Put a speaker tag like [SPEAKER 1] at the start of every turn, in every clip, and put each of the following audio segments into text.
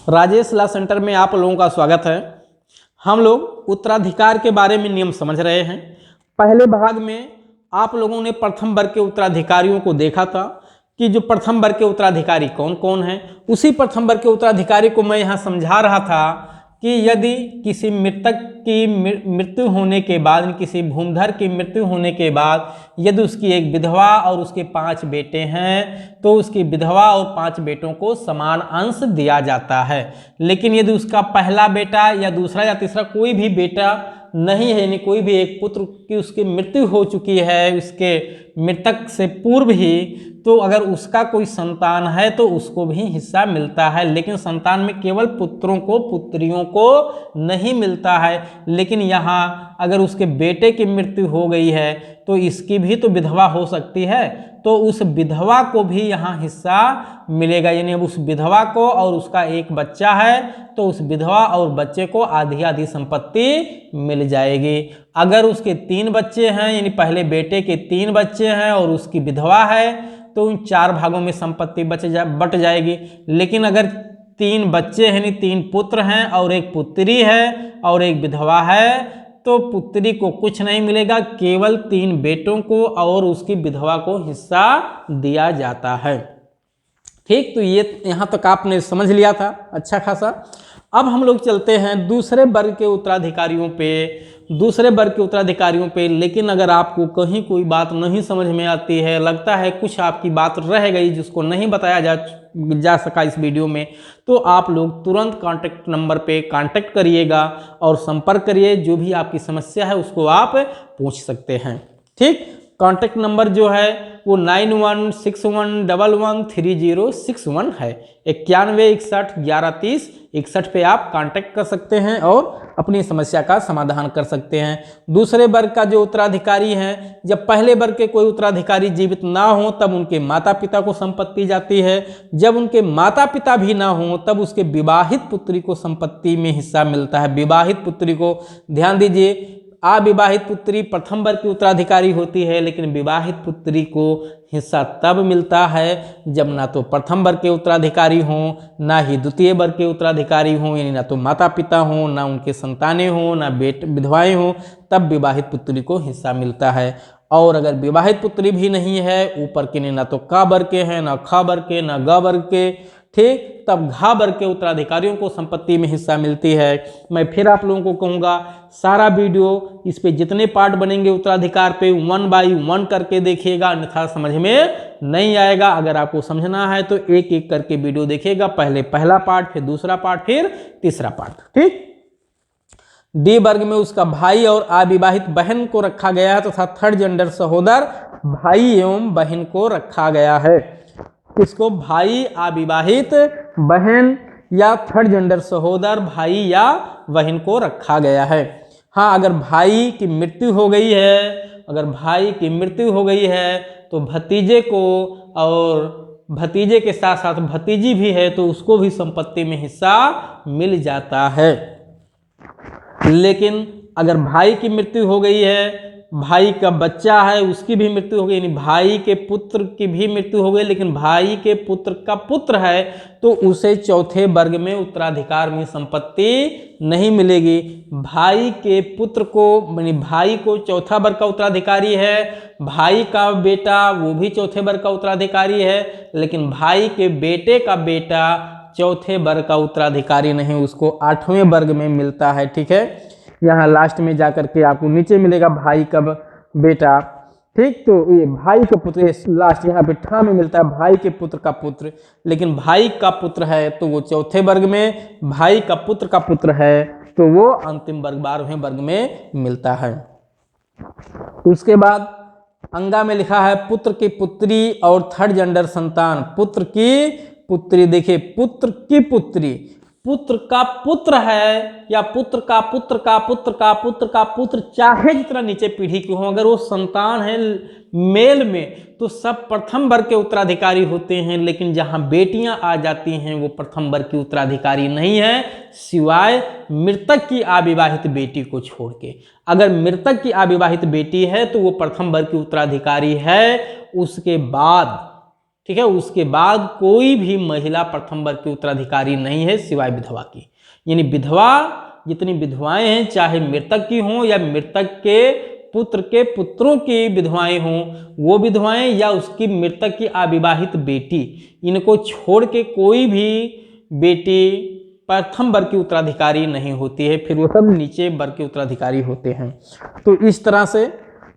[SPEAKER 1] Rajesh law centre में आप लोगों का स्वागत है। हम लोग उत्तराधिकार के बारे में नियम समझ रहे हैं। पहले भाग में आप लोगों ने प्रथम वर्ग के उत्तराधिकारियों को देखा था कि जो प्रथम वर्ग के उत्तराधिकारी कौन कौन हैं। उसी प्रथम वर्ग के उत्तराधिकारी को मैं यहाँ समझा रहा था कि यदि किसी मृतक की मृत्यु होने के बाद, किसी भूमिधर की मृत्यु होने के बाद यदि उसकी एक विधवा और उसके 5 बेटे हैं तो उसकी विधवा और 5 बेटों को समान अंश दिया जाता है। लेकिन यदि उसका पहला बेटा या दूसरा या तीसरा कोई भी बेटा नहीं है, यानी कोई भी एक पुत्र की उसकी मृत्यु हो चुकी है उसके मृतक से पूर्व ही, तो अगर उसका कोई संतान है तो उसको भी हिस्सा मिलता है। लेकिन संतान में केवल पुत्रों को, पुत्रियों को नहीं मिलता है। लेकिन यहाँ अगर उसके बेटे की मृत्यु हो गई है तो इसकी भी तो विधवा हो सकती है, तो उस विधवा को भी यहाँ हिस्सा मिलेगा। यानी अब उस विधवा को, और उसका एक बच्चा है तो उस विधवा और बच्चे को आधी आधी संपत्ति मिल जाएगी। अगर उसके 3 बच्चे हैं, यानी पहले बेटे के 3 बच्चे हैं और उसकी विधवा है, तो उन 4 भागों में संपत्ति बट जाएगी। लेकिन अगर 3 बच्चे हैं, यानी 3 पुत्र हैं और एक पुत्री है और एक विधवा है, तो पुत्री को कुछ नहीं मिलेगा, केवल 3 बेटों को और उसकी विधवा को हिस्सा दिया जाता है। ठीक, तो ये यहाँ तक आपने समझ लिया था अच्छा खासा। अब हम लोग चलते हैं दूसरे वर्ग के उत्तराधिकारियों पे। लेकिन अगर आपको कहीं कोई बात नहीं समझ में आती है, लगता है कुछ आपकी बात रह गई जिसको नहीं बताया जा सका इस वीडियो में, तो आप लोग तुरंत कॉन्टैक्ट नंबर पे कांटेक्ट करिएगा और संपर्क करिए। जो भी आपकी समस्या है उसको आप पूछ सकते हैं। ठीक, कॉन्टैक्ट नंबर जो है वो 9161113061 है। 9161113061 पे आप कांटेक्ट कर सकते हैं और अपनी समस्या का समाधान कर सकते हैं। दूसरे वर्ग का जो उत्तराधिकारी हैं, जब पहले वर्ग के कोई उत्तराधिकारी जीवित ना हो तब उनके माता पिता को संपत्ति जाती है। जब उनके माता पिता भी ना हो तब उसके विवाहित पुत्री को संपत्ति में हिस्सा मिलता है। विवाहित पुत्री को ध्यान दीजिए, अविवाहित पुत्री प्रथम वर्ग की उत्तराधिकारी होती है, लेकिन विवाहित पुत्री को हिस्सा तब मिलता है जब ना तो प्रथम वर्ग के उत्तराधिकारी हों, ना ही द्वितीय वर्ग के उत्तराधिकारी हों, यानी ना तो माता पिता हों, ना उनके संतानें हों, ना विधवाएं हों, तब विवाहित पुत्री को हिस्सा मिलता है। और अगर विवाहित पुत्री भी नहीं है, ऊपर के ना तो क वर्ग के हैं, ना ख वर्ग के, ना ग वर्ग के, ठीक, तब घ वर्ग के उत्तराधिकारियों को संपत्ति में हिस्सा मिलती है। मैं फिर आप लोगों को कहूँगा, सारा वीडियो इस पे जितने पार्ट बनेंगे उत्तराधिकार पे 1 बाई 1 करके देखिएगा, अन्यथा समझ में नहीं आएगा। अगर आपको समझना है तो एक एक करके वीडियो देखिएगा, पहले पहला पार्ट, फिर दूसरा पार्ट, फिर तीसरा पार्ट। ठीक, डी वर्ग में उसका भाई और अविवाहित बहन को रखा गया है तथा थर्ड जेंडर सहोदर भाई एवं बहन को रखा गया है। इसको भाई, अविवाहित बहन या थर्ड जेंडर सहोदर भाई या बहन को रखा गया है। हाँ, अगर भाई की मृत्यु हो गई है, तो भतीजे को, और भतीजे के साथ साथ भतीजी भी है तो उसको भी संपत्ति में हिस्सा मिल जाता है। लेकिन अगर भाई की मृत्यु हो गई है, भाई का बच्चा है उसकी भी मृत्यु हो गई, यानी भाई के पुत्र की भी मृत्यु हो गई, लेकिन भाई के पुत्र का पुत्र है तो उसे चौथे वर्ग में उत्तराधिकार में संपत्ति नहीं मिलेगी। भाई के पुत्र को, यानी भाई को चौथा वर्ग का उत्तराधिकारी है, भाई का बेटा वो भी चौथे वर्ग का उत्तराधिकारी है, लेकिन भाई के बेटे का बेटा चौथे वर्ग का उत्तराधिकारी नहीं, उसको 8वें वर्ग में मिलता है। ठीक है, यहाँ लास्ट में जाकर के आपको नीचे मिलेगा भाई का बेटा। ठीक, तो ये भाई का पुत्र लास्ट यहाँ पे ठा में मिलता है, भाई के पुत्र का पुत्र, लेकिन भाई का पुत्र है तो वो चौथे वर्ग में, भाई का पुत्र है तो वो अंतिम वर्ग 12वें वर्ग में मिलता है। उसके बाद अंगा में लिखा है पुत्र की पुत्री और थर्ड जेंडर संतान। पुत्र की पुत्री, देखिए पुत्र की पुत्री, पुत्र का पुत्र है या पुत्र का पुत्र का पुत्र का पुत्र का पुत्र, चाहे जितना नीचे पीढ़ी के हो, अगर वो संतान है मेल में तो सब प्रथम वर्ग के उत्तराधिकारी होते हैं। लेकिन जहां बेटियां आ जाती हैं वो प्रथम वर्ग की उत्तराधिकारी नहीं है, सिवाय मृतक की अविवाहित बेटी को छोड़ के। अगर मृतक की अविवाहित बेटी है तो वो प्रथम वर्ग की उत्तराधिकारी है। उसके बाद ठीक है, उसके बाद कोई भी महिला प्रथम वर्ग की उत्तराधिकारी नहीं है सिवाय विधवा की। यानी विधवा, जितनी विधवाएं हैं, चाहे मृतक की हों या मृतक के पुत्रों की विधवाएं हों, वो विधवाएं या उसकी मृतक की अविवाहित बेटी, इनको छोड़ के कोई भी बेटी प्रथम वर्ग की उत्तराधिकारी नहीं होती है, फिर वो सब नीचे वर्ग के उत्तराधिकारी होते हैं। तो इस तरह से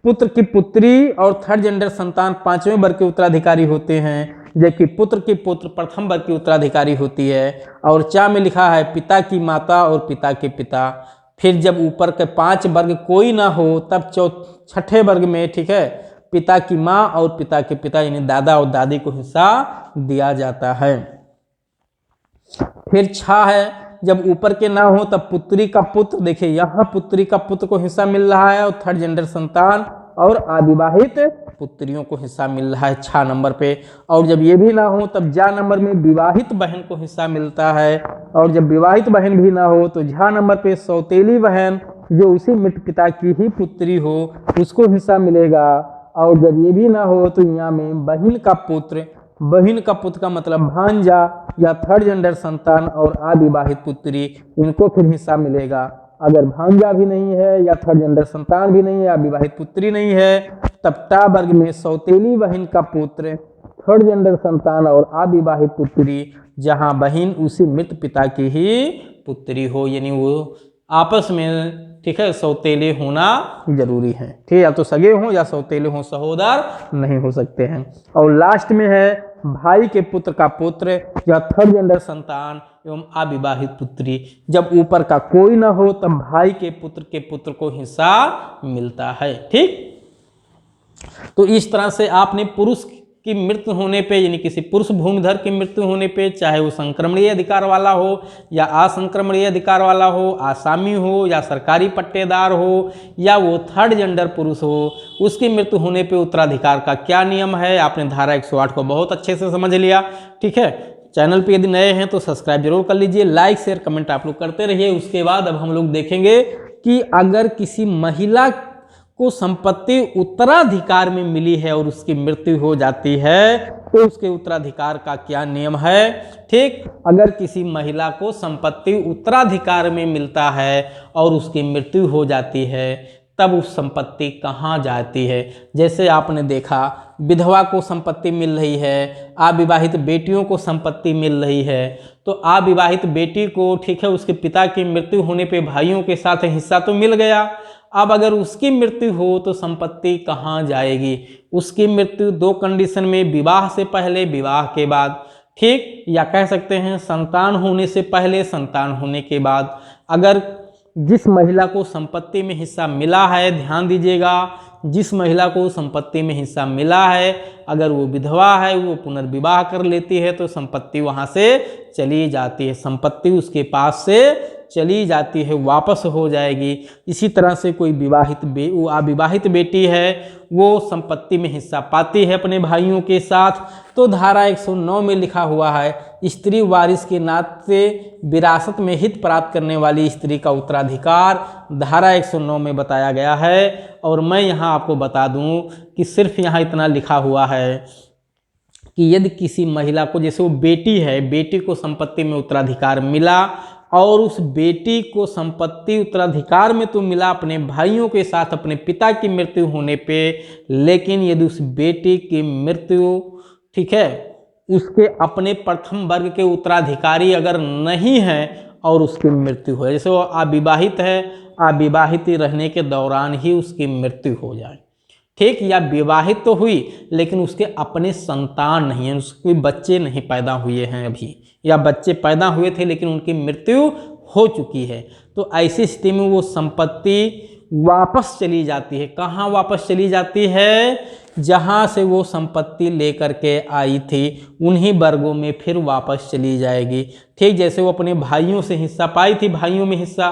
[SPEAKER 1] पुत्र की पुत्री और थर्ड जेंडर संतान पांचवें वर्ग के उत्तराधिकारी होते हैं, जबकि पुत्र की पुत्र प्रथम वर्ग की उत्तराधिकारी होती है। और चा में लिखा है पिता की माता और पिता के पिता। फिर जब ऊपर के 5 वर्ग कोई ना हो तब छठे वर्ग में, ठीक है, पिता की माँ और पिता के पिता यानी दादा और दादी को हिस्सा दिया जाता है। फिर 6 है, जब ऊपर के ना हो तब पुत्री का पुत्र, देखिए यहाँ पुत्री का पुत्र को हिस्सा मिल रहा है और थर्ड जेंडर संतान और अविवाहित पुत्रियों को हिस्सा मिल रहा है 6 नंबर पे। और जब ये भी ना हो तब जा नंबर में विवाहित बहन को हिस्सा मिलता है। और जब विवाहित बहन भी ना हो तो झा नंबर पे सौतेली बहन जो उसी मृत पिता की ही पुत्री हो उसको हिस्सा मिलेगा। और जब ये भी ना हो तो यहाँ में बहन का पुत्र का मतलब भांजा या थर्ड जेंडर संतान और अविवाहित पुत्री, इनको फिर हिस्सा मिलेगा। अगर भांजा भी नहीं है या थर्ड जेंडर संतान भी नहीं है या विवाहित पुत्री नहीं है तब टा वर्ग में सौतेली बहन का पुत्र, थर्ड जेंडर संतान और अविवाहित पुत्री, जहां बहन उसी मृत पिता की ही पुत्री हो, यानी वो आपस में, ठीक है, सौतेले होना जरूरी है। ठीक है, या तो सगे हों या सौतेले हों, सहोदर नहीं हो सकते हैं। और लास्ट में है भाई के पुत्र का पुत्र या थर्ड जेंडर संतान एवं अविवाहित पुत्री। जब ऊपर का कोई ना हो तब भाई के पुत्र को हिस्सा मिलता है। ठीक, तो इस तरह से आपने पुरुष की मृत्यु होने पे, यानी किसी पुरुष भूमिधर की मृत्यु होने पे, चाहे वो संक्रमणीय अधिकार वाला हो या असंक्रमणीय अधिकार वाला हो, आसामी हो या सरकारी पट्टेदार हो या वो थर्ड जेंडर पुरुष हो, उसकी मृत्यु होने पे उत्तराधिकार का क्या नियम है, आपने धारा 108 को बहुत अच्छे से समझ लिया। ठीक है, चैनल पे यदि नए हैं तो सब्सक्राइब जरूर कर लीजिए, लाइक शेयर कमेंट आप लोग करते रहिए। उसके बाद अब हम लोग देखेंगे कि अगर किसी महिला को संपत्ति उत्तराधिकार में मिली है और उसकी मृत्यु हो जाती है तो उसके उत्तराधिकार का क्या नियम है। ठीक, अगर किसी महिला को संपत्ति उत्तराधिकार में मिलता है और उसकी मृत्यु हो जाती है तब उस संपत्ति कहाँ जाती है। जैसे आपने देखा विधवा को संपत्ति मिल रही है, अविवाहित बेटियों को संपत्ति मिल रही है, तो अविवाहित बेटी को, ठीक है, उसके पिता की मृत्यु होने पे भाइयों के साथ हिस्सा तो मिल गया। अब अगर उसकी मृत्यु हो तो संपत्ति कहाँ जाएगी। उसकी मृत्यु 2 कंडीशन में, विवाह से पहले, विवाह के बाद। ठीक, या कह सकते हैं संतान होने से पहले, संतान होने के बाद। अगर जिस महिला को संपत्ति में हिस्सा मिला है, ध्यान दीजिएगा, जिस महिला को संपत्ति में हिस्सा मिला है अगर वो विधवा है, वो पुनर्विवाह कर लेती है तो संपत्ति वहाँ से चली जाती है, संपत्ति उसके पास से चली जाती है, वापस हो जाएगी। इसी तरह से कोई अविवाहित बेटी है, वो संपत्ति में हिस्सा पाती है अपने भाइयों के साथ, तो धारा 109 में लिखा हुआ है स्त्री वारिस के नाते विरासत में हित प्राप्त करने वाली स्त्री का उत्तराधिकार धारा 109 में बताया गया है। और मैं यहाँ आपको बता दूँ कि सिर्फ यहाँ इतना लिखा हुआ है कि यदि किसी महिला को, जैसे वो बेटी है, बेटी को संपत्ति में उत्तराधिकार मिला और उस बेटी को संपत्ति उत्तराधिकार में तो मिला अपने भाइयों के साथ अपने पिता की मृत्यु होने पे, लेकिन यदि उस बेटी की मृत्यु, ठीक है, उसके अपने प्रथम वर्ग के उत्तराधिकारी अगर नहीं है और उसकी मृत्यु हो, जैसे वो अविवाहित है, अविवाहित रहने के दौरान ही उसकी मृत्यु हो जाए, ठीक, या विवाहित तो हुई लेकिन उसके अपने संतान नहीं है, उसके बच्चे नहीं पैदा हुए हैं अभी, या बच्चे पैदा हुए थे लेकिन उनकी मृत्यु हो चुकी है, तो ऐसी स्थिति में वो संपत्ति वापस चली जाती है। कहाँ वापस चली जाती है? जहाँ से वो संपत्ति लेकर के आई थी उन्हीं वर्गों में फिर वापस चली जाएगी। ठीक, जैसे वो अपने भाइयों से हिस्सा पाई थी, भाइयों में हिस्सा,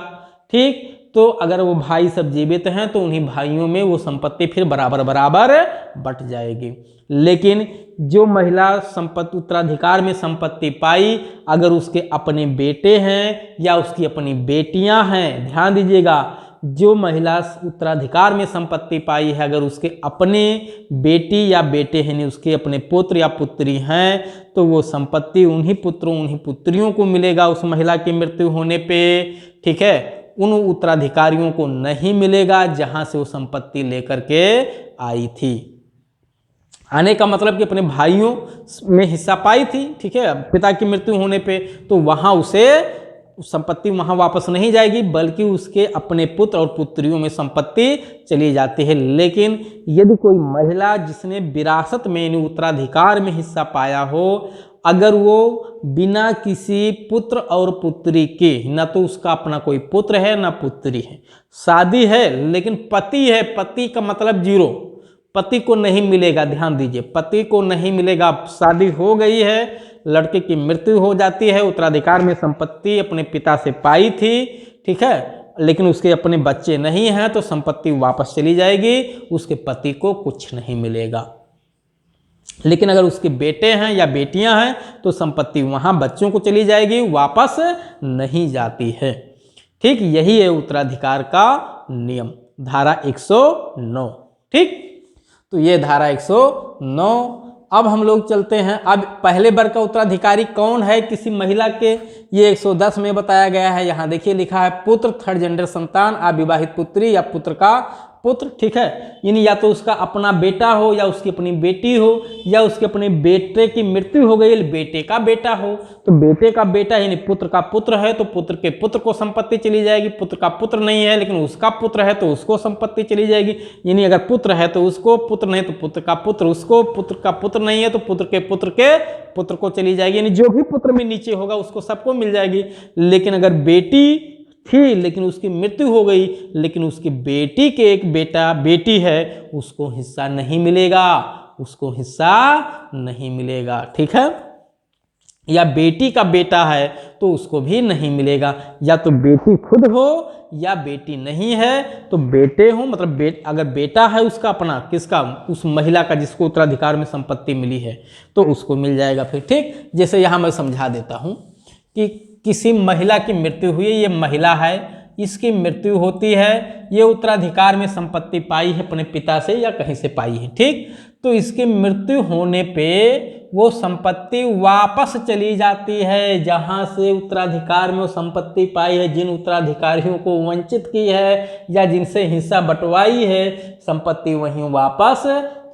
[SPEAKER 1] ठीक, तो अगर वो भाई सब जीवित हैं तो उन्हीं भाइयों में वो संपत्ति फिर बराबर बराबर बट जाएगी। लेकिन जो महिला संपत्ति उत्तराधिकार में संपत्ति पाई, अगर उसके अपने बेटे हैं या उसकी अपनी बेटियां हैं, ध्यान दीजिएगा, जो महिला उत्तराधिकार में संपत्ति पाई है, अगर उसके अपने बेटी या बेटे हैं, यानी उसके अपने पुत्र या पुत्री हैं, तो वो संपत्ति उन्हीं पुत्रों उन्हीं पुत्रियों को मिलेगा उस महिला की मृत्यु होने पे। ठीक है, उन उत्तराधिकारियों को नहीं मिलेगा जहां से वो संपत्ति लेकर के आई थी। आने का मतलब कि अपने भाइयों में हिस्सा पाई थी, ठीक है, पिता की मृत्यु होने पे, तो वहां उसे संपत्ति वहां वापस नहीं जाएगी, बल्कि उसके अपने पुत्र और पुत्रियों में संपत्ति चली जाती है। लेकिन यदि कोई महिला जिसने विरासत में यानी उत्तराधिकार में हिस्सा पाया हो, अगर वो बिना किसी पुत्र और पुत्री के, न तो उसका अपना कोई पुत्र है न पुत्री है, शादी है लेकिन पति है, पति का मतलब जीरो, पति को नहीं मिलेगा, ध्यान दीजिए, पति को नहीं मिलेगा। शादी हो गई है, लड़के की मृत्यु हो जाती है, उत्तराधिकार में संपत्ति अपने पिता से पाई थी, ठीक है, लेकिन उसके अपने बच्चे नहीं हैं, तो संपत्ति वापस चली जाएगी, उसके पति को कुछ नहीं मिलेगा। लेकिन अगर उसके बेटे हैं या बेटियां हैं तो संपत्ति वहां बच्चों को चली जाएगी, वापस नहीं जाती है। ठीक, यही है उत्तराधिकार का नियम, धारा 109। ठीक, तो ये धारा 109। अब हम लोग चलते हैं, अब पहले वर्ग का उत्तराधिकारी कौन है किसी महिला के, ये 110 में बताया गया है। यहाँ देखिए लिखा है पुत्र, थर्ड जेंडर संतान, अविवाहित पुत्री या पुत्र का पुत्र। ठीक है, यानी या तो उसका अपना बेटा हो या उसकी अपनी बेटी हो, या उसके अपने बेटे की मृत्यु हो गई, बेटे का बेटा हो, तो बेटे का बेटा यानी पुत्र का पुत्र है तो पुत्र के पुत्र को संपत्ति चली जाएगी। पुत्र का पुत्र नहीं है लेकिन उसका पुत्र है तो उसको संपत्ति चली जाएगी। यानी अगर पुत्र है तो उसको, पुत्र नहीं तो पुत्र का पुत्र उसको, पुत्र का पुत्र नहीं है तो पुत्र के पुत्र को चली जाएगी। यानी जो भी पुत्र में नीचे होगा उसको सबको मिल जाएगी। लेकिन अगर बेटी थी लेकिन उसकी मृत्यु हो गई, लेकिन उसकी बेटी के एक बेटा बेटी है, उसको हिस्सा नहीं मिलेगा, उसको हिस्सा नहीं मिलेगा। ठीक है, या बेटी का बेटा है तो उसको भी नहीं मिलेगा। या तो बेटी खुद हो या बेटी नहीं है तो बेटे हो, मतलब अगर बेटा है उसका अपना, किसका, उस महिला का जिसको उत्तराधिकार में संपत्ति मिली है, तो उसको मिल जाएगा फिर। ठीक, जैसे यहाँ मैं समझा देता हूँ कि किसी महिला की मृत्यु हुई, ये महिला है, इसकी मृत्यु होती है, ये उत्तराधिकार में संपत्ति पाई है अपने पिता से या कहीं से पाई है। ठीक, तो इसकी मृत्यु होने पे वो संपत्ति वापस चली जाती है जहां से उत्तराधिकार में वो संपत्ति पाई है, जिन उत्तराधिकारियों को वंचित की है या जिनसे हिस्सा बंटवाई है, संपत्ति वहीं वापस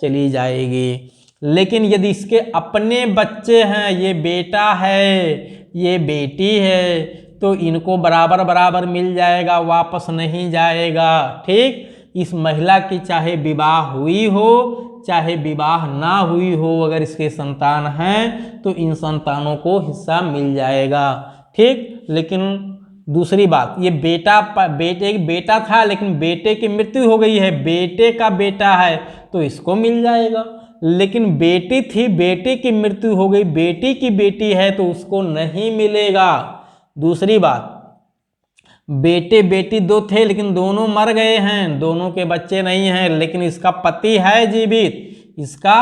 [SPEAKER 1] चली जाएगी। लेकिन यदि इसके अपने बच्चे हैं, ये बेटा है ये बेटी है, तो इनको बराबर बराबर मिल जाएगा, वापस नहीं जाएगा। ठीक, इस महिला की चाहे विवाह हुई हो चाहे विवाह ना हुई हो, अगर इसके संतान हैं तो इन संतानों को हिस्सा मिल जाएगा। ठीक, लेकिन दूसरी बात, ये बेटा था लेकिन बेटे की मृत्यु हो गई है, बेटे का बेटा है तो इसको मिल जाएगा। लेकिन बेटी थी, बेटे की मृत्यु हो गई, बेटी की बेटी है तो उसको नहीं मिलेगा। दूसरी बात, बेटे बेटी दो थे लेकिन दोनों मर गए हैं, दोनों के बच्चे नहीं हैं, लेकिन इसका पति है जीवित, इसका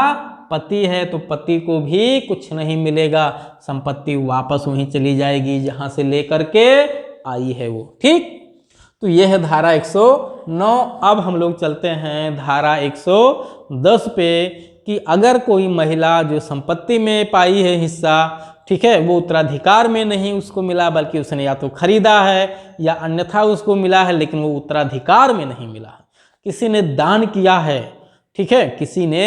[SPEAKER 1] पति है तो पति को भी कुछ नहीं मिलेगा, संपत्ति वापस वहीं चली जाएगी जहां से लेकर के आई है वो। ठीक, तो यह है धारा 109। अब हम लोग चलते हैं धारा 110 पे, कि अगर कोई महिला जो संपत्ति में पाई है हिस्सा, ठीक है, वो उत्तराधिकार में नहीं उसको मिला, बल्कि उसने या तो खरीदा है या अन्यथा उसको मिला है, लेकिन वो उत्तराधिकार में नहीं मिला है, किसी ने दान किया है, ठीक है, किसी ने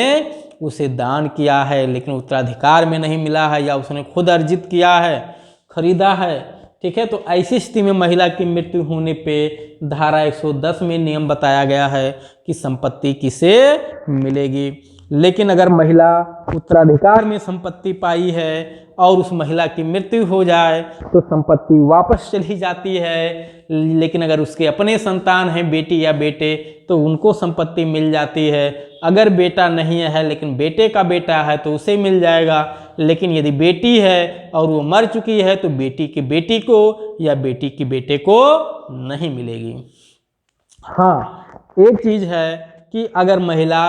[SPEAKER 1] उसे दान किया है लेकिन उत्तराधिकार में नहीं मिला है, या उसने खुद अर्जित किया है, खरीदा है। ठीक है, तो ऐसी स्थिति में महिला की मृत्यु होने पे धारा 110 में नियम बताया गया है कि संपत्ति किसे मिलेगी। लेकिन अगर महिला उत्तराधिकार में संपत्ति पाई है और उस महिला की मृत्यु हो जाए तो संपत्ति वापस चली जाती है। लेकिन अगर उसके अपने संतान हैं, बेटी या बेटे, तो उनको संपत्ति मिल जाती है। अगर बेटा नहीं है लेकिन बेटे का बेटा है तो उसे मिल जाएगा। लेकिन यदि बेटी है और वो मर चुकी है तो बेटी की बेटी को या बेटी की बेटे को नहीं मिलेगी। हाँ, एक चीज है कि अगर महिला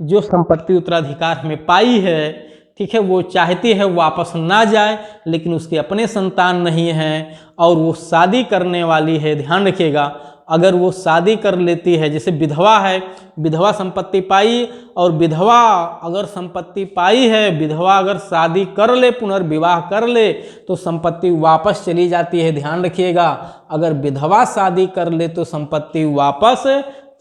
[SPEAKER 1] जो संपत्ति उत्तराधिकार में पाई है, ठीक है, वो चाहती है वापस ना जाए, लेकिन उसके अपने संतान नहीं हैं और वो शादी करने वाली है, ध्यान रखिएगा, अगर वो शादी कर लेती है, जैसे विधवा है, विधवा संपत्ति पाई, और विधवा अगर संपत्ति पाई है, विधवा अगर शादी कर ले, पुनर्विवाह कर ले, तो संपत्ति वापस चली जाती है। ध्यान रखिएगा, अगर विधवा शादी कर ले तो संपत्ति वापस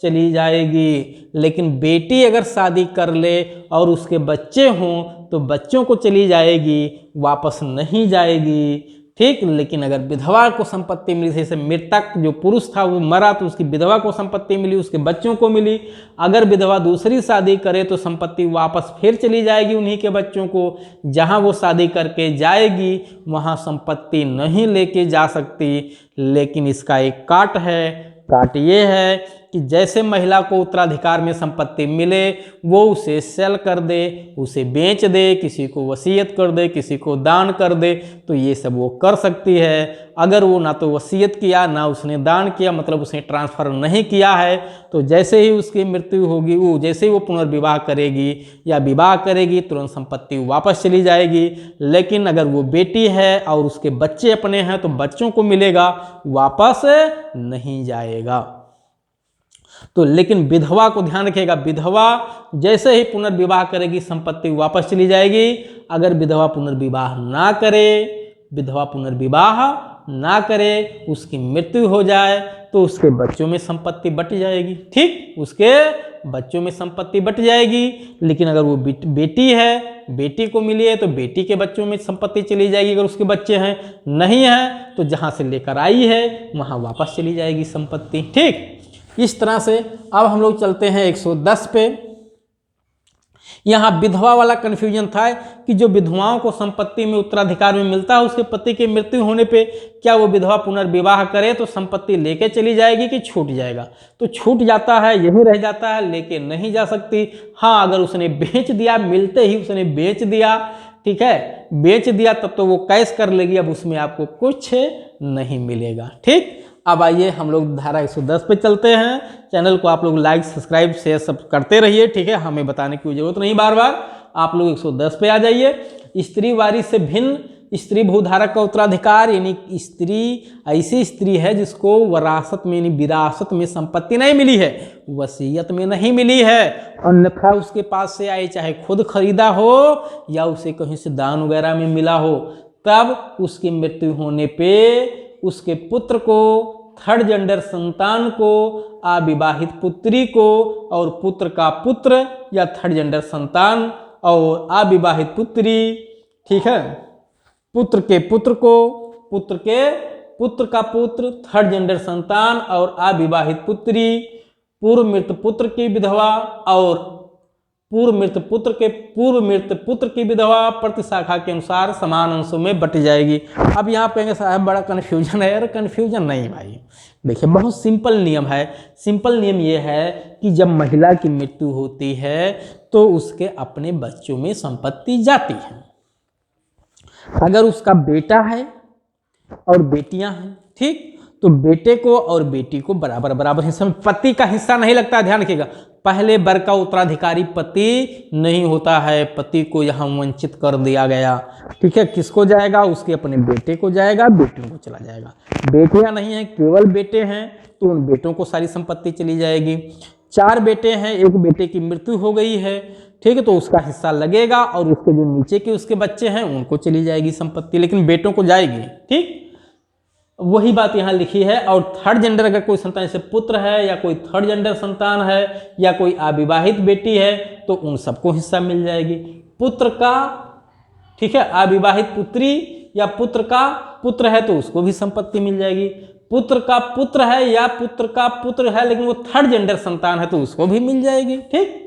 [SPEAKER 1] चली जाएगी, लेकिन बेटी अगर शादी कर ले और उसके बच्चे हों तो बच्चों को चली जाएगी, वापस नहीं जाएगी। ठीक, लेकिन अगर विधवा को संपत्ति मिली, जैसे मृतक जो पुरुष था वो मरा तो उसकी विधवा को संपत्ति मिली, उसके बच्चों को मिली। अगर विधवा दूसरी शादी करे तो संपत्ति वापस फिर चली जाएगी उन्हीं के बच्चों को। जहां वो शादी करके जाएगी वहां संपत्ति नहीं लेके जा सकती। लेकिन इसका एक काट है, काट ये है कि जैसे महिला को उत्तराधिकार में संपत्ति मिले वो उसे सेल कर दे, उसे बेच दे, किसी को वसीयत कर दे, किसी को दान कर दे, तो ये सब वो कर सकती है। अगर वो ना तो वसीयत किया ना उसने दान किया, मतलब उसने ट्रांसफ़र नहीं किया है, तो जैसे ही उसकी मृत्यु होगी, वो जैसे ही वो पुनर्विवाह करेगी या विवाह करेगी तुरंत संपत्ति वापस चली जाएगी। लेकिन अगर वो बेटी है और उसके बच्चे अपने हैं तो बच्चों को मिलेगा, वापस नहीं जाएगा। तो लेकिन विधवा को ध्यान रखिएगा, विधवा जैसे ही पुनर्विवाह करेगी संपत्ति वापस चली जाएगी। अगर विधवा पुनर्विवाह ना करे, विधवा पुनर्विवाह ना करे, उसकी मृत्यु हो जाए तो उसके बच्चों में संपत्ति बट जाएगी। ठीक, उसके बच्चों में संपत्ति बट जाएगी। लेकिन अगर वो बेटी है, बेटी को मिली है तो बेटी के बच्चों में संपत्ति चली जाएगी। अगर उसके बच्चे हैं, नहीं है तो जहां से लेकर आई है वहां वापस चली जाएगी संपत्ति। ठीक, इस तरह से अब हम लोग चलते हैं 110 पे। यहाँ विधवा वाला कन्फ्यूजन था कि जो विधवाओं को संपत्ति में उत्तराधिकार में मिलता है उसके पति की मृत्यु होने पे क्या वो विधवा पुनर्विवाह करे तो संपत्ति लेके चली जाएगी कि छूट जाएगा। तो छूट जाता है, यही रह जाता है, लेके नहीं जा सकती। हाँ, अगर उसने बेच दिया, मिलते ही उसने बेच दिया, ठीक है, बेच दिया, तब तो वो कैश कर लेगी, अब उसमें आपको कुछ नहीं मिलेगा। ठीक, अब आइए हम लोग धारा 110 पे चलते हैं। चैनल को आप लोग लाइक, सब्सक्राइब, शेयर सब करते रहिए। ठीक है, हमें बताने की जरूरत नहीं बार बार, आप लोग 110 पे आ जाइए। स्त्री वारिस से भिन्न स्त्री भूधारक का उत्तराधिकार, यानी स्त्री ऐसी स्त्री है जिसको वरासत में यानी विरासत में संपत्ति नहीं मिली है, वसीयत में नहीं मिली है, अन्यथा उसके पास से आई, चाहे खुद खरीदा हो या उसे कहीं से दान वगैरह में मिला हो, तब उसकी मृत्यु होने पे उसके पुत्र को, थर्ड जेंडर संतान को, अविवाहित पुत्री को और पुत्र का पुत्र या थर्ड जेंडर संतान और अविवाहित पुत्री, ठीक है, पुत्र के पुत्र को, पुत्र के पुत्र का पुत्र, थर्ड जेंडर संतान और अविवाहित पुत्री, पूर्व मृत पुत्र की विधवा और पूर्व मृत पुत्र की विधवा प्रतिशाखा के अनुसार समान अंशों में बट जाएगी। अब यहाँ कहेंगे साहब बड़ा कन्फ्यूजन है। यार कन्फ्यूजन नहीं भाई, देखिए बहुत सिंपल नियम है। सिंपल नियम ये है कि जब महिला की मृत्यु होती है तो उसके अपने बच्चों में संपत्ति जाती है। अगर उसका बेटा है और बेटियां हैं, ठीक, तो बेटे को और बेटी को बराबर बराबर हिस्सा में, पति का हिस्सा नहीं लगता, ध्यान रखिएगा। पहले वर्ग का उत्तराधिकारी पति नहीं होता है, पति को यहाँ वंचित कर दिया गया, ठीक है। किसको जाएगा? उसके अपने बेटे को जाएगा, बेटियों को चला जाएगा। बेटियां नहीं है, केवल बेटे हैं, तो उन बेटों को सारी संपत्ति चली जाएगी। 4 बेटे हैं, एक बेटे की मृत्यु हो गई है, ठीक है, तो उसका हिस्सा लगेगा और उसके जो नीचे के उसके बच्चे हैं उनको चली जाएगी संपत्ति, लेकिन बेटों को जाएगी, ठीक। वही बात यहाँ लिखी है। और थर्ड जेंडर अगर कोई संतान, जैसे पुत्र है या कोई थर्ड जेंडर संतान है या कोई अविवाहित बेटी है, तो उन सबको हिस्सा मिल जाएगी। पुत्र का, ठीक है, अविवाहित पुत्री या पुत्र का पुत्र है तो उसको भी संपत्ति मिल जाएगी। पुत्र का पुत्र है या पुत्र का पुत्र है लेकिन वो थर्ड जेंडर संतान है तो उसको भी मिल जाएगी, ठीक।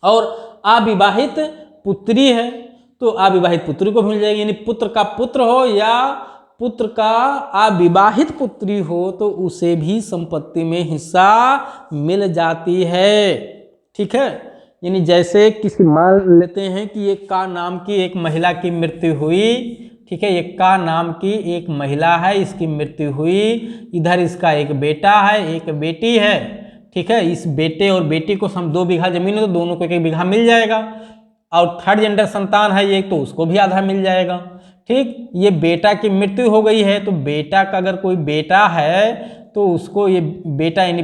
[SPEAKER 1] और अविवाहित पुत्री है तो अविवाहित पुत्री को मिल जाएगी, यानी पुत्र का पुत्र हो या पुत्र का अविवाहित पुत्री हो तो उसे भी संपत्ति में हिस्सा मिल जाती है, ठीक है। यानी जैसे किसी मान लेते हैं कि एक का नाम की एक महिला की मृत्यु हुई, ठीक है, एक का नाम की एक महिला है, इसकी मृत्यु हुई, इधर इसका एक बेटा है, एक बेटी है, ठीक है। इस बेटे और बेटी को हम 2 बीघा जमीन है तो दोनों को 1 बीघा मिल जाएगा। और थर्ड जेंडर संतान है एक, तो उसको भी आधा मिल जाएगा, ठीक, ये बेटा की मृत्यु हो गई है तो बेटा का अगर कोई बेटा है तो उसको ये बेटा यानी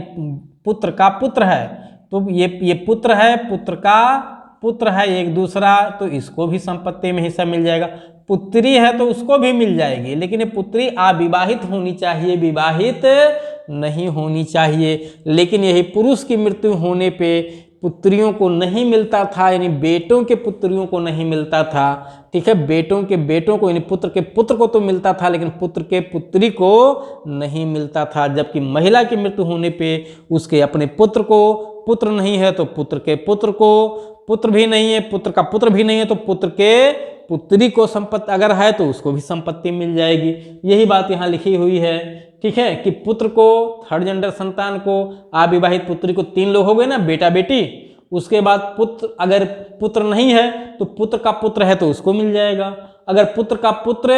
[SPEAKER 1] पुत्र का पुत्र है तो ये पुत्र है, पुत्र का पुत्र है एक दूसरा, तो इसको भी संपत्ति में हिस्सा मिल जाएगा। पुत्री है तो उसको भी मिल जाएगी, लेकिन ये पुत्री अविवाहित होनी चाहिए, विवाहित नहीं होनी चाहिए। लेकिन यही पुरुष की मृत्यु होने पे पुत्रियों को नहीं मिलता था, यानी बेटों के पुत्रियों को नहीं मिलता था। ठीक है, बेटों के बेटों को यानी पुत्र के पुत्र को तो मिलता था, लेकिन पुत्र के पुत्री को नहीं मिलता था। जबकि महिला की मृत्यु होने पे उसके अपने पुत्र को, पुत्र नहीं है तो पुत्र के पुत्र को, पुत्र भी नहीं है, पुत्र का पुत्र भी नहीं है तो पुत्र के पुत्री को संपत्ति अगर है तो उसको भी संपत्ति मिल जाएगी। यही बात यहाँ लिखी हुई है। ठीक है, कि पुत्र को, थर्ड जेंडर संतान को, अविवाहित पुत्री को, 3 लोग हो गए ना, बेटा बेटी। उसके बाद पुत्र, अगर पुत्र नहीं है तो पुत्र का पुत्र है तो उसको मिल जाएगा। अगर पुत्र का पुत्र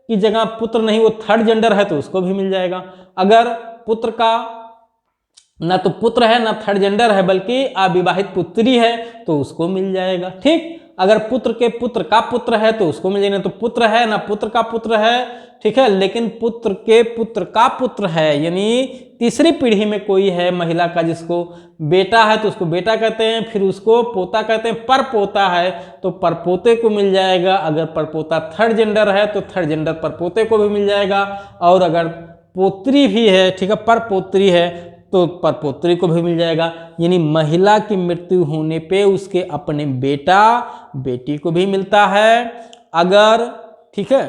[SPEAKER 1] की जगह पुत्र नहीं, वो थर्ड जेंडर है तो उसको भी मिल जाएगा। अगर पुत्र का ना तो पुत्र है ना थर्ड जेंडर है बल्कि अविवाहित पुत्री है तो उसको मिल जाएगा। ठीक, अगर पुत्र के पुत्र का पुत्र है तो उसको मिल जाएगा, तो पुत्र है ना पुत्र का पुत्र है। ठीक है, लेकिन पुत्र के पुत्र का पुत्र है, यानी तीसरी पीढ़ी में कोई है महिला का जिसको बेटा है तो उसको बेटा कहते हैं, फिर उसको पोता कहते हैं, परपोता है तो परपोते को मिल जाएगा। अगर परपोता थर्ड जेंडर है तो थर्ड जेंडर परपोते को भी मिल जाएगा। और अगर पोत्री भी है, ठीक है, परपोत्री है तो परपोत्री को भी मिल जाएगा। यानी महिला की मृत्यु होने पे उसके अपने बेटा बेटी को भी मिलता है। अगर, ठीक है,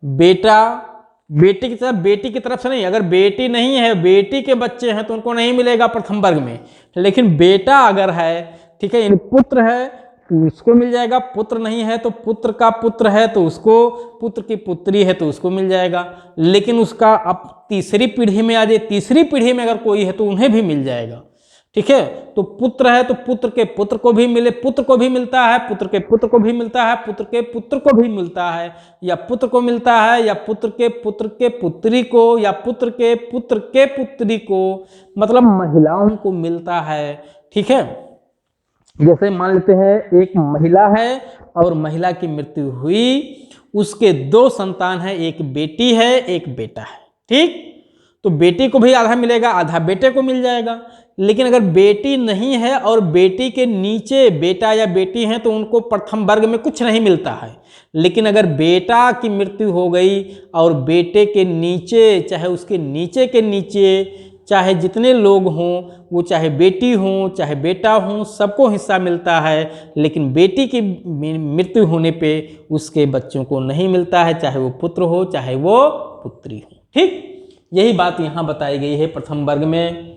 [SPEAKER 1] बेटा बेटी की तरफ से नहीं, अगर बेटी नहीं है, बेटी के बच्चे हैं तो उनको नहीं मिलेगा प्रथम वर्ग में, लेकिन बेटा अगर है, ठीक है, यानी पुत्र है तो उसको मिल जाएगा। पुत्र नहीं है तो पुत्र का पुत्र है तो उसको, पुत्र की पुत्री है तो उसको मिल जाएगा। लेकिन उसका अब तीसरी पीढ़ी में आ जाए, तीसरी पीढ़ी में अगर कोई है तो उन्हें भी मिल जाएगा। ठीक है, तो पुत्र है तो पुत्र के पुत्र को भी मिले, पुत्र को भी मिलता है, पुत्र के पुत्र को भी मिलता है, पुत्र के पुत्र को भी मिलता है, या पुत्र को मिलता है, या पुत्र के पुत्री को, या पुत्र के पुत्री को, मतलब महिलाओं को मिलता है। ठीक है, जैसे मान लेते हैं एक महिला है और महिला की मृत्यु हुई, उसके 2 संतान है, एक बेटी है एक बेटा है। ठीक, तो बेटी को भी आधा मिलेगा, आधा बेटे को मिल जाएगा। लेकिन अगर बेटी नहीं है और बेटी के नीचे बेटा या बेटी हैं तो उनको प्रथम वर्ग में कुछ नहीं मिलता है। लेकिन अगर बेटा की मृत्यु हो गई और बेटे के नीचे, चाहे उसके नीचे के नीचे चाहे जितने लोग हों, वो चाहे बेटी हों चाहे बेटा हों, सबको हिस्सा मिलता है। लेकिन बेटी की मृत्यु होने पे उसके बच्चों को नहीं मिलता है, चाहे वो पुत्र हो चाहे वो पुत्री हो। ठीक, यही बात यहाँ बताई गई है प्रथम वर्ग में।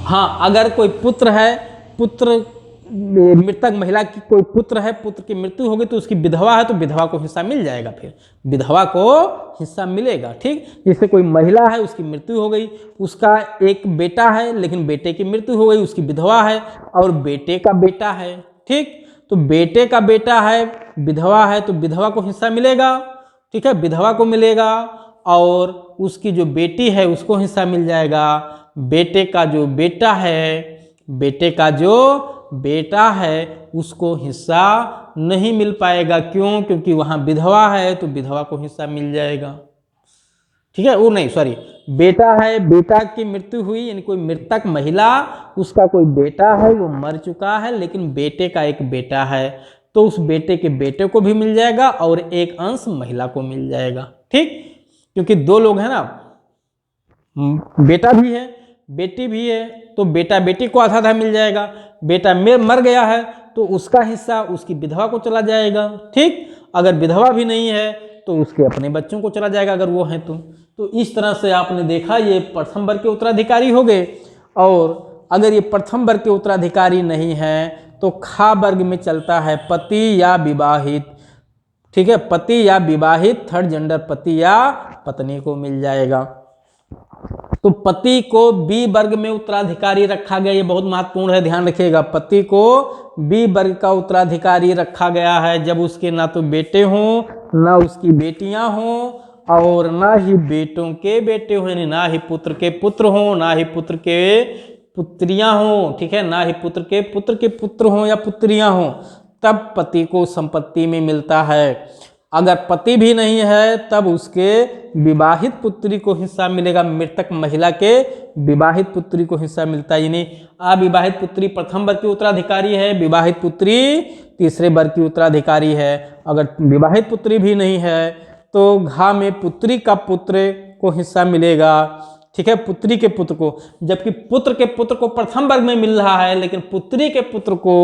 [SPEAKER 1] हाँ, अगर कोई पुत्र है, पुत्र मृतक महिला की कोई पुत्र है, पुत्र की मृत्यु हो गई तो उसकी विधवा है तो विधवा को हिस्सा मिल जाएगा, फिर विधवा को हिस्सा मिलेगा। ठीक, जैसे कोई महिला है उसकी मृत्यु हो गई, उसका एक बेटा है लेकिन बेटे की मृत्यु हो गई, उसकी विधवा है और बेटे का बेटा है। ठीक, तो बेटे का बेटा है, विधवा है तो विधवा को हिस्सा मिलेगा। ठीक है, विधवा को मिलेगा और उसकी जो बेटी है उसको हिस्सा मिल जाएगा। बेटे का जो बेटा है उसको हिस्सा नहीं मिल पाएगा। क्यों? क्योंकि वहाँ विधवा है तो विधवा को हिस्सा मिल जाएगा। ठीक है, वो नहीं, सॉरी, बेटा है, बेटा की मृत्यु हुई, यानी कोई मृतक महिला, उसका कोई बेटा है वो मर चुका है, लेकिन बेटे का एक बेटा है तो उस बेटे के बेटे को भी मिल जाएगा और एक अंश महिला को मिल जाएगा। ठीक, क्योंकि 2 लोग हैं ना, बेटा भी है बेटी भी है, तो बेटा बेटी को आधा आधा मिल जाएगा। बेटा मर गया है तो उसका हिस्सा उसकी विधवा को चला जाएगा। ठीक, अगर विधवा भी नहीं है तो उसके अपने बच्चों को चला जाएगा अगर वो हैं तो इस तरह से आपने देखा ये प्रथम वर्ग के उत्तराधिकारी हो गए। और अगर ये प्रथम वर्ग के उत्तराधिकारी नहीं है तो खा वर्ग में चलता है पति या विवाहित। ठीक है, पति या विवाहित, थर्ड जेंडर पति या पत्नी को मिल जाएगा। तो पति को बी वर्ग में उत्तराधिकारी रखा गया, ये बहुत महत्वपूर्ण है, ध्यान रखिएगा। पति को बी वर्ग का उत्तराधिकारी रखा गया है जब उसके ना तो बेटे हों, ना उसकी बेटियां हों, और ना ही बेटों के बेटे हों, यानी ना ही पुत्र के पुत्र हों, ना ही पुत्र के पुत्रियां हों। ठीक है, ना ही पुत्र के पुत्र हों या पुत्रियां हों, तब पति को संपत्ति में मिलता है। अगर पति भी नहीं है तब उसके विवाहित पुत्री को हिस्सा मिलेगा, मृतक महिला के विवाहित पुत्री को हिस्सा मिलता है। यानी अविवाहित पुत्री प्रथम वर्ग की उत्तराधिकारी है, विवाहित पुत्री तीसरे वर्ग की उत्तराधिकारी है। अगर विवाहित पुत्री भी नहीं है तो घा में पुत्री का पुत्र को हिस्सा मिलेगा, ठीक है, पुत्री के पुत्र को। जबकि पुत्र के पुत्र को प्रथम वर्ग में मिल रहा है, लेकिन पुत्री के पुत्र को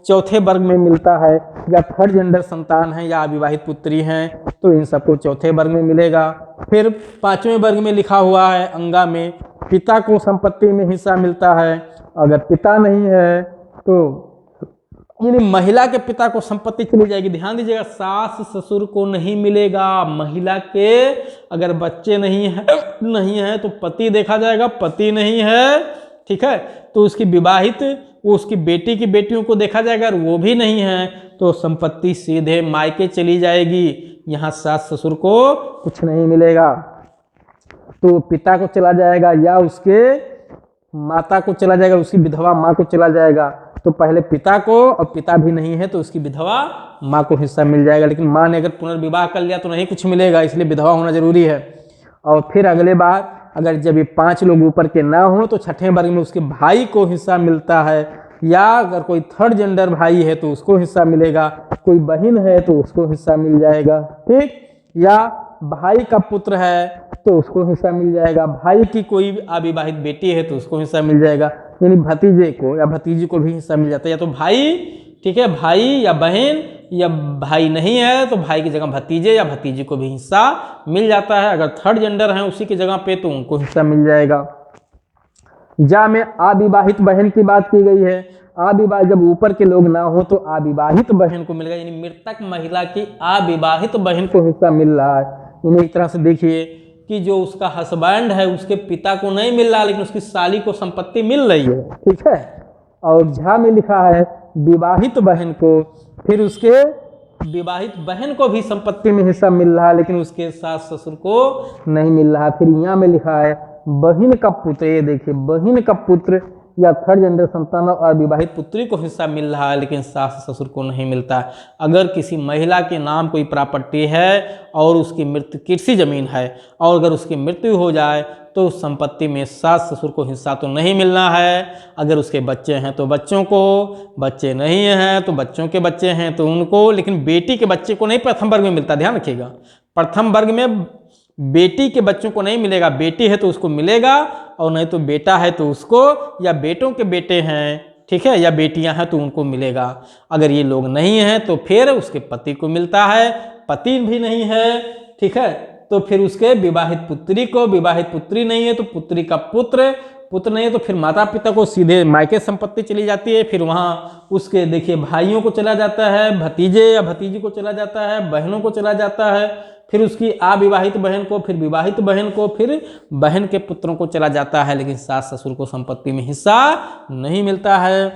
[SPEAKER 1] चौथे वर्ग में मिलता है। या थर्ड जेंडर संतान है या अविवाहित पुत्री हैं तो इन सबको चौथे वर्ग में मिलेगा। फिर पांचवें वर्ग में लिखा हुआ है अंगा में, पिता को संपत्ति में हिस्सा मिलता है। अगर पिता नहीं है तो यानी महिला के पिता को संपत्ति चली जाएगी। ध्यान दीजिएगा, सास ससुर को नहीं मिलेगा। महिला के अगर बच्चे नहीं है तो पति देखा जाएगा, पति नहीं है, ठीक है, तो उसकी विवाहित उसकी बेटी की बेटियों को देखा जाएगा। अगर वो भी नहीं है तो संपत्ति सीधे मायके चली जाएगी। यहाँ सास ससुर को कुछ नहीं मिलेगा, तो पिता को चला जाएगा या उसके माता को चला जाएगा, उसकी विधवा माँ को चला जाएगा। तो पहले पिता को, और पिता भी नहीं है तो उसकी विधवा माँ को हिस्सा मिल जाएगा। लेकिन माँ ने अगर पुनर्विवाह कर लिया तो नहीं कुछ मिलेगा, इसलिए विधवा होना जरूरी है। और फिर अगले बार अगर जब ये 5 लोग ऊपर के ना हो तो छठे वर्ग में उसके भाई को हिस्सा मिलता है। या अगर कोई थर्ड जेंडर भाई है तो उसको हिस्सा मिलेगा, कोई बहन है तो उसको हिस्सा मिल जाएगा, ठीक। या भाई का पुत्र है तो उसको हिस्सा मिल जाएगा, भाई की कोई अविवाहित बेटी है तो उसको हिस्सा मिल जाएगा। यानी भतीजे को या भतीजी को भी हिस्सा मिल जाता है। या तो भाई, ठीक है, भाई या बहन, या भाई नहीं है तो भाई की जगह भतीजे या भतीजी को भी हिस्सा मिल जाता है। अगर थर्ड जेंडर है उसी की जगह पे तो उनको हिस्सा मिल जाएगा। जा में अविवाहित बहन की बात की गई है। अविवाहित जब ऊपर के लोग ना हो तो अविवाहित बहन को मिलेगा, यानी मृतक महिला की अविवाहित बहन को हिस्सा मिल रहा है। यानी एक तरह से देखिए कि जो उसका हस्बैंड है उसके पिता को नहीं मिल रहा, लेकिन उसकी साली को संपत्ति मिल रही है, ठीक है। और झा में लिखा है विवाहित बहन को, फिर उसके विवाहित बहन को भी संपत्ति में हिस्सा मिल रहा है, लेकिन उसके सास ससुर को नहीं मिल रहा। फिर यहाँ में लिखा है बहन का पुत्र, ये देखिए बहन का पुत्र या थर्ड जेंडर संतान और विवाहित पुत्री को हिस्सा मिल रहा है, लेकिन सास ससुर को नहीं मिलता। अगर किसी महिला के नाम कोई प्रॉपर्टी है और उसकी मृत्यु कृषि जमीन है और अगर उसकी मृत्यु हो जाए तो उस संपत्ति में सास ससुर को हिस्सा तो नहीं मिलना है। अगर उसके बच्चे हैं तो बच्चों को, बच्चे नहीं हैं तो बच्चों के बच्चे हैं तो उनको, लेकिन बेटी के बच्चे को नहीं प्रथम वर्ग में मिलता। ध्यान रखिएगा, प्रथम वर्ग में बेटी के बच्चों को नहीं मिलेगा। बेटी है तो उसको मिलेगा और नहीं तो बेटा है तो उसको, या बेटों के बेटे हैं, ठीक है, या बेटियां हैं तो उनको मिलेगा। अगर ये लोग नहीं हैं तो फिर उसके पति को मिलता है। पति भी नहीं है, ठीक है, तो फिर उसके विवाहित पुत्री को, विवाहित पुत्री नहीं है तो पुत्री का पुत्र, पुत्र नहीं है तो फिर माता पिता को सीधे मायके संपत्ति चली जाती है। फिर वहाँ उसके देखिए भाइयों को चला जाता है, भतीजे या भतीजी को चला जाता है, बहनों को चला जाता है, फिर उसकी अविवाहित बहन को, फिर विवाहित बहन को, फिर बहन के पुत्रों को चला जाता है, लेकिन सास ससुर को संपत्ति में हिस्सा नहीं मिलता है।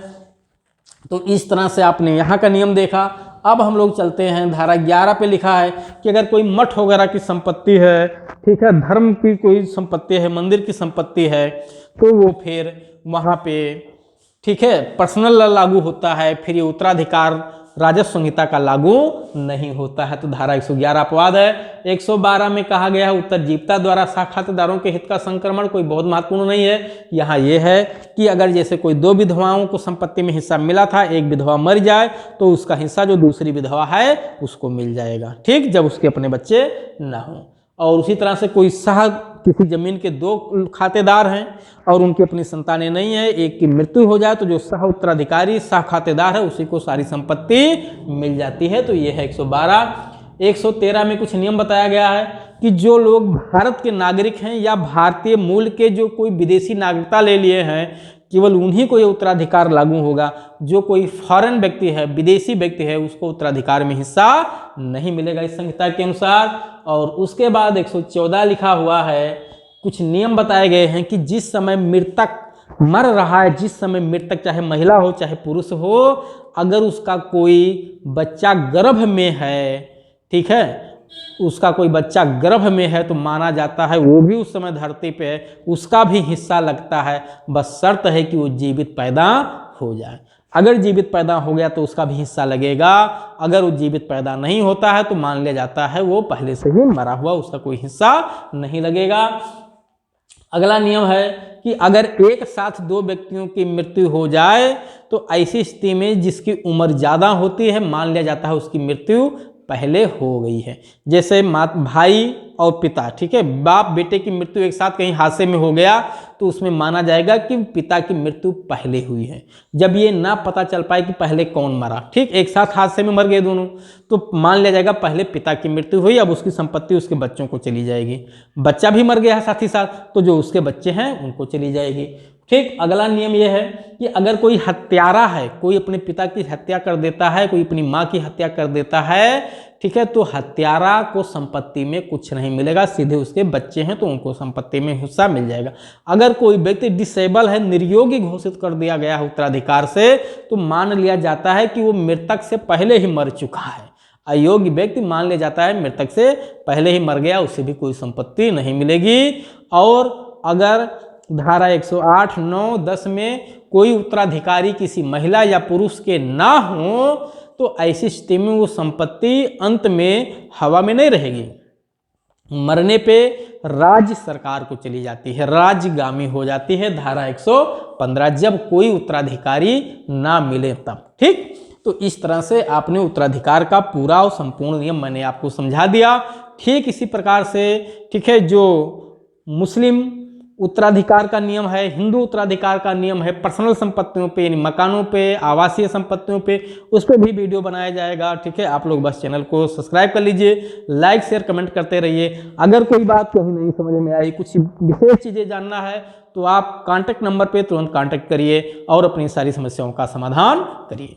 [SPEAKER 1] तो इस तरह से आपने यहाँ का नियम देखा। अब हम लोग चलते हैं धारा 11 पे लिखा है कि अगर कोई मठ वगैरह की संपत्ति है, ठीक है, धर्म की कोई संपत्ति है, मंदिर की संपत्ति है, तो वो फिर वहाँ पे, ठीक है, पर्सनल लागू होता है। फिर ये उत्तराधिकार राजस्व संहिता का लागू नहीं होता है। तो धारा 111 अपवाद है। 112 में कहा गया है उत्तरजीविता द्वारा साखातेदारों के हित का संक्रमण कोई बहुत महत्वपूर्ण नहीं है। यहाँ ये है कि अगर जैसे कोई 2 विधवाओं को संपत्ति में हिस्सा मिला था, एक विधवा मर जाए तो उसका हिस्सा जो दूसरी विधवा है उसको मिल जाएगा, ठीक, जब उसके अपने बच्चे ना हों। और उसी तरह से कोई किसी जमीन के 2 खातेदार हैं और उनकी अपनी संतानें नहीं है, एक की मृत्यु हो जाए तो जो सह उत्तराधिकारी सह खातेदार है उसी को सारी संपत्ति मिल जाती है। तो ये है 112। 113 में कुछ नियम बताया गया है कि जो लोग भारत के नागरिक हैं या भारतीय मूल के जो कोई विदेशी नागरिकता ले लिए हैं, केवल उन्हीं को ये उत्तराधिकार लागू होगा। जो कोई फॉरेन व्यक्ति है, विदेशी व्यक्ति है, उसको उत्तराधिकार में हिस्सा नहीं मिलेगा इस संहिता के अनुसार। और उसके बाद 114 लिखा हुआ है, कुछ नियम बताए गए हैं कि जिस समय मृतक मर रहा है, जिस समय मृतक चाहे महिला हो चाहे पुरुष हो, अगर उसका कोई बच्चा गर्भ में है, ठीक है, उसका कोई बच्चा गर्भ में है तो माना जाता है वो भी उस समय धरती पे उसका भी हिस्सा लगता है, बस शर्त है कि वो जीवित पैदा हो जाए। अगर जीवित पैदा हो गया तो उसका भी हिस्सा लगेगा, अगर वो जीवित पैदा नहीं होता है तो मान लिया जाता है वो पहले से ही मरा हुआ, उसका कोई हिस्सा नहीं लगेगा। अगला नियम है कि अगर एक साथ दो व्यक्तियों की मृत्यु हो जाए तो ऐसी स्थिति में जिसकी उम्र ज़्यादा होती है मान लिया जाता है उसकी मृत्यु पहले हो गई है। जैसे भाई और पिता, ठीक है, बाप बेटे की मृत्यु एक साथ कहीं हादसे में हो गया तो उसमें माना जाएगा कि पिता की मृत्यु पहले हुई है। जब ये ना पता चल पाए कि पहले कौन मरा, ठीक, एक साथ हादसे में मर गए दोनों, तो मान लिया जाएगा पहले पिता की मृत्यु हुई, अब उसकी संपत्ति उसके बच्चों को चली जाएगी। बच्चा भी मर गया है साथ ही साथ, तो जो उसके बच्चे हैं उनको चली जाएगी। ठीक, अगला नियम यह है कि अगर कोई हत्यारा है, कोई अपने पिता की हत्या कर देता है, कोई अपनी माँ की हत्या कर देता है, ठीक है, तो हत्यारा को संपत्ति में कुछ नहीं मिलेगा, सीधे उसके बच्चे हैं तो उनको संपत्ति में हिस्सा मिल जाएगा। अगर कोई व्यक्ति डिसेबल है, निर्योगी घोषित कर दिया गया है उत्तराधिकार से, तो मान लिया जाता है कि वो मृतक से पहले ही मर चुका है। अयोग्य व्यक्ति मान लिया जाता है मृतक से पहले ही मर गया, उसे भी कोई संपत्ति नहीं मिलेगी। और अगर धारा 108, 9, 10 में कोई उत्तराधिकारी किसी महिला या पुरुष के ना हो तो ऐसी स्थिति में वो संपत्ति अंत में हवा में नहीं रहेगी, मरने पे राज्य सरकार को चली जाती है, राज्यगामी हो जाती है। धारा 115, जब कोई उत्तराधिकारी ना मिले तब। ठीक, तो इस तरह से आपने उत्तराधिकार का पूरा और संपूर्ण नियम मैंने आपको समझा दिया। ठीक इसी प्रकार से, ठीक है, जो मुस्लिम उत्तराधिकार का नियम है, हिंदू उत्तराधिकार का नियम है, पर्सनल संपत्तियों पे यानी मकानों पे, आवासीय संपत्तियों पे, उस पर भी वीडियो बनाया जाएगा। ठीक है, आप लोग बस चैनल को सब्सक्राइब कर लीजिए, लाइक शेयर कमेंट करते रहिए। अगर कोई बात कहीं नहीं समझ में आई, कुछ विशेष चीज़ें जानना है तो आप कॉन्टैक्ट नंबर पे तुरंत कॉन्टैक्ट करिए और अपनी सारी समस्याओं का समाधान करिए।